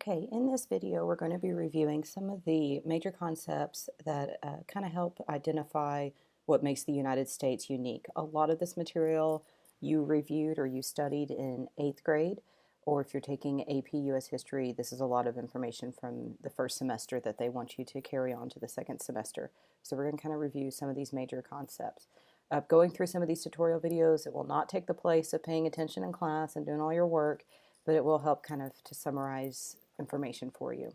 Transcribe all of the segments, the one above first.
Okay, in this video, we're going to be reviewing some of the major concepts that kind of help identify what makes the United States unique. A lot of this material you reviewed or you studied in 8th grade, or if you're taking AP US History, this is a lot of information from the first semester that they want you to carry on to the second semester. So we're going to kind of review some of these major concepts. Going through some of these tutorial videos, it will not take the place of paying attention in class and doing all your work, but it will help kind of to summarize information for you.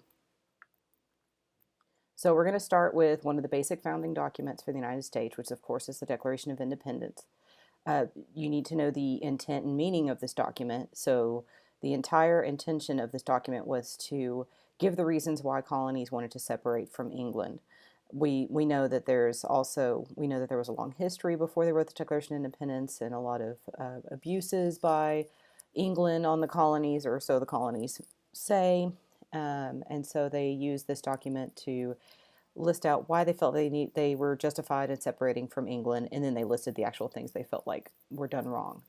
So we're going to start with one of the basic founding documents for the United States, which of course is the Declaration of Independence. You need to know the intent and meaning of this document. So the entire intention of this document was to give the reasons why colonies wanted to separate from England. We know that there was a long history before they wrote the Declaration of Independence and a lot of abuses by England on the colonies, or so the colonies say, and so they used this document to list out why they felt they were justified in separating from England, and then they listed the actual things they felt like were done wrong.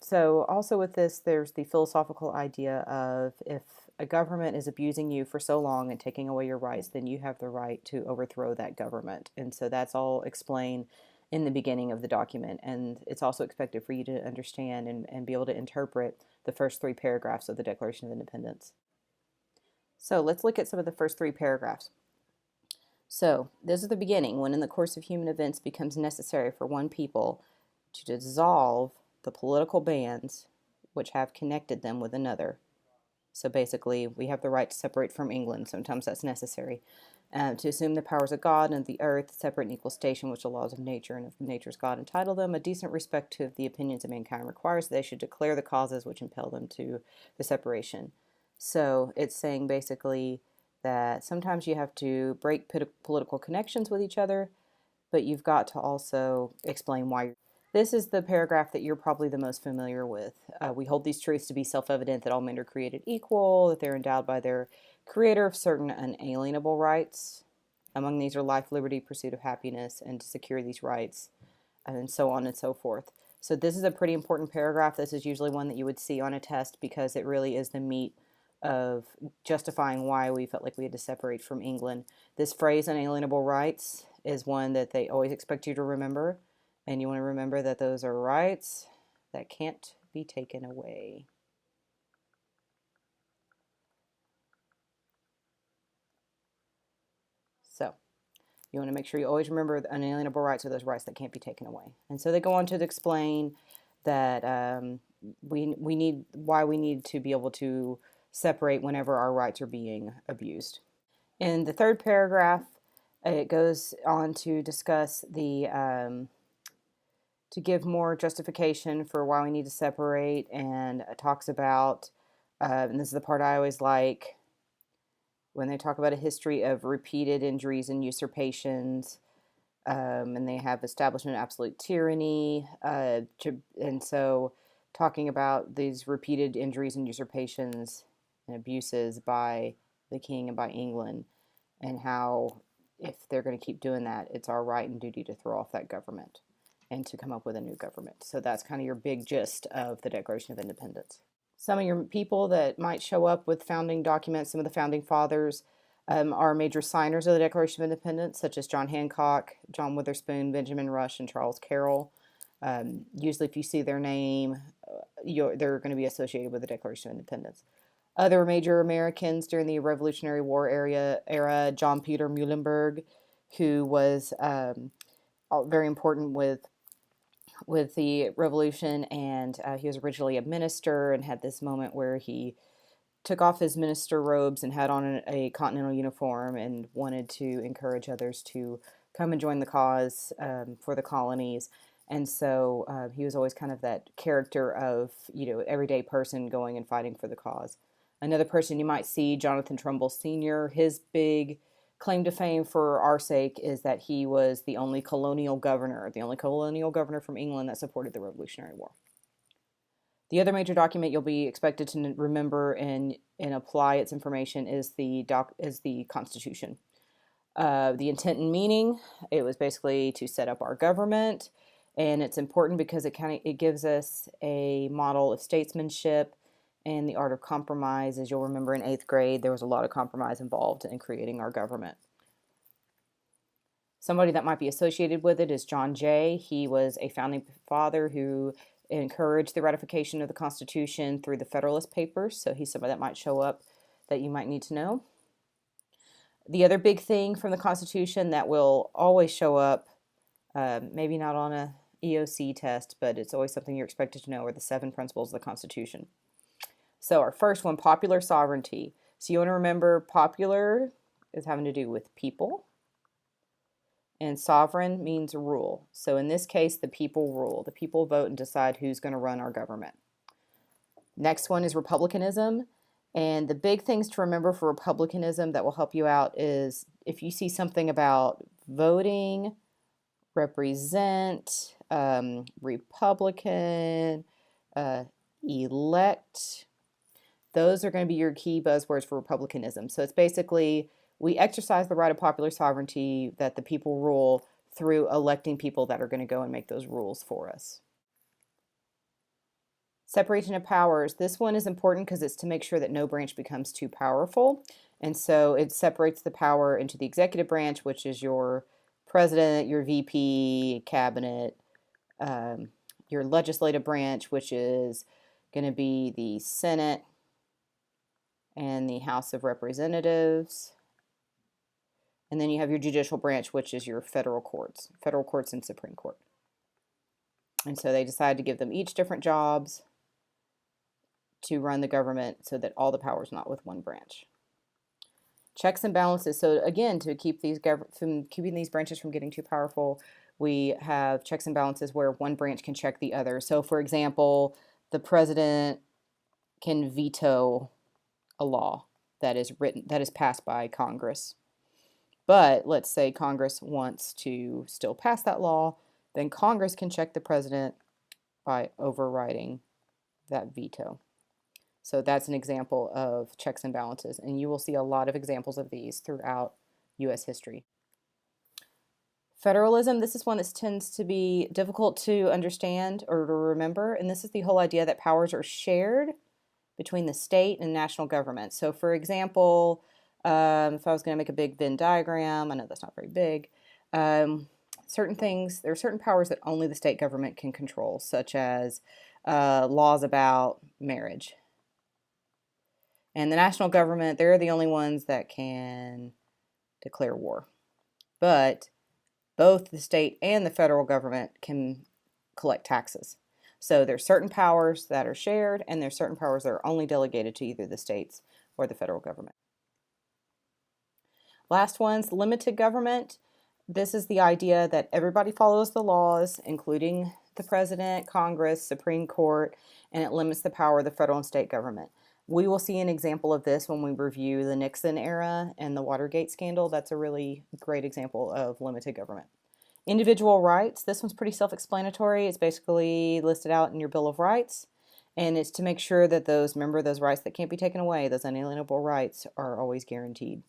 So also with this, there's the philosophical idea of if a government is abusing you for so long and taking away your rights, then you have the right to overthrow that government. And so that's all explained in the beginning of the document. And it's also expected for you to understand and be able to interpret the first 3 paragraphs of the Declaration of Independence. So let's look at some of the first 3 paragraphs. So this is the beginning, when in the course of human events becomes necessary for one people to dissolve the political bands which have connected them with another. So basically, we have the right to separate from England. Sometimes that's necessary. To assume the powers of God and of the earth, separate and equal station, which the laws of nature and of nature's God entitle them, a decent respect to the opinions of mankind requires that they should declare the causes which impel them to the separation. So it's saying basically that sometimes you have to break political connections with each other, but you've got to also explain why. This is the paragraph that you're probably the most familiar with. We hold these truths to be self-evident that all men are created equal, that they're endowed by their creator of certain unalienable rights. Among these are life, liberty, pursuit of happiness, and to secure these rights, and so on and so forth. So this is a pretty important paragraph. This is usually one that you would see on a test because it really is the meat of justifying why we felt like we had to separate from England. This phrase, unalienable rights, is one that they always expect you to remember. And you want to remember that those are rights that can't be taken away. So you want to make sure you always remember the unalienable rights are those rights that can't be taken away. And so they go on to explain that we need to be able to separate whenever our rights are being abused. In the 3rd paragraph, it goes on to discuss to give more justification for why we need to separate, and talks about, and this is the part I always like, when they talk about a history of repeated injuries and usurpations, and they have establishment of absolute tyranny, and so talking about these repeated injuries and usurpations and abuses by the king and by England, and how if they're going to keep doing that, it's our right and duty to throw off that government and to come up with a new government. So that's kind of your big gist of the Declaration of Independence. Some of your people that might show up with founding documents, some of the founding fathers are major signers of the Declaration of Independence, such as John Hancock, John Witherspoon, Benjamin Rush, and Charles Carroll. Usually if you see their name, they're going to be associated with the Declaration of Independence. Other major Americans during the Revolutionary War era, John Peter Muhlenberg, who was very important with the revolution, and he was originally a minister and had this moment where he took off his minister robes and had on a continental uniform and wanted to encourage others to come and join the cause for the colonies. And so he was always kind of that character of, everyday person going and fighting for the cause. Another person you might see, Jonathan Trumbull Sr., his big claim to fame for our sake is that he was the only colonial governor from England that supported the Revolutionary War. The other major document you'll be expected to remember and apply its information is the Constitution. The intent and meaning, it was basically to set up our government, and it's important because it gives us a model of statesmanship and the art of compromise. As you'll remember in 8th grade, there was a lot of compromise involved in creating our government. Somebody that might be associated with it is John Jay. He was a founding father who encouraged the ratification of the Constitution through the Federalist Papers, so he's somebody that might show up that you might need to know. The other big thing from the Constitution that will always show up, maybe not on a EOC test, but it's always something you're expected to know, are the 7 principles of the Constitution. So our first one, popular sovereignty. So you want to remember popular is having to do with people, and sovereign means rule. So in this case, the people rule. The people vote and decide who's going to run our government. Next one is republicanism. And the big things to remember for republicanism that will help you out is if you see something about voting, represent, Republican, elect, those are going to be your key buzzwords for republicanism. So it's basically we exercise the right of popular sovereignty that the people rule through electing people that are going to go and make those rules for us. Separation of powers. This one is important because it's to make sure that no branch becomes too powerful. And so it separates the power into the executive branch, which is your president, your VP, cabinet, your legislative branch, which is going to be the Senate and the House of Representatives. And then you have your judicial branch, which is your federal courts and Supreme Court. And so they decided to give them each different jobs to run the government so that all the power is not with one branch. Checks and balances. So again, to keep these keeping these branches from getting too powerful, we have checks and balances where one branch can check the other. So for example, the president can veto a law that is passed by Congress. But let's say Congress wants to still pass that law, then Congress can check the president by overriding that veto. So that's an example of checks and balances, and you will see a lot of examples of these throughout U.S. history. Federalism, this is one that tends to be difficult to understand or to remember, and this is the whole idea that powers are shared between the state and national government. So for example, if I was going to make a big Venn diagram, I know that's not very big, certain things, there are certain powers that only the state government can control, such as laws about marriage. And the national government, they're the only ones that can declare war. But both the state and the federal government can collect taxes. So there's certain powers that are shared, and there's certain powers that are only delegated to either the states or the federal government. Last one's limited government. This is the idea that everybody follows the laws, including the president, Congress, Supreme Court, and it limits the power of the federal and state government. We will see an example of this when we review the Nixon era and the Watergate scandal. That's a really great example of limited government. Individual rights, this one's pretty self-explanatory. It's basically listed out in your Bill of Rights, and it's to make sure that those rights that can't be taken away, those unalienable rights, are always guaranteed.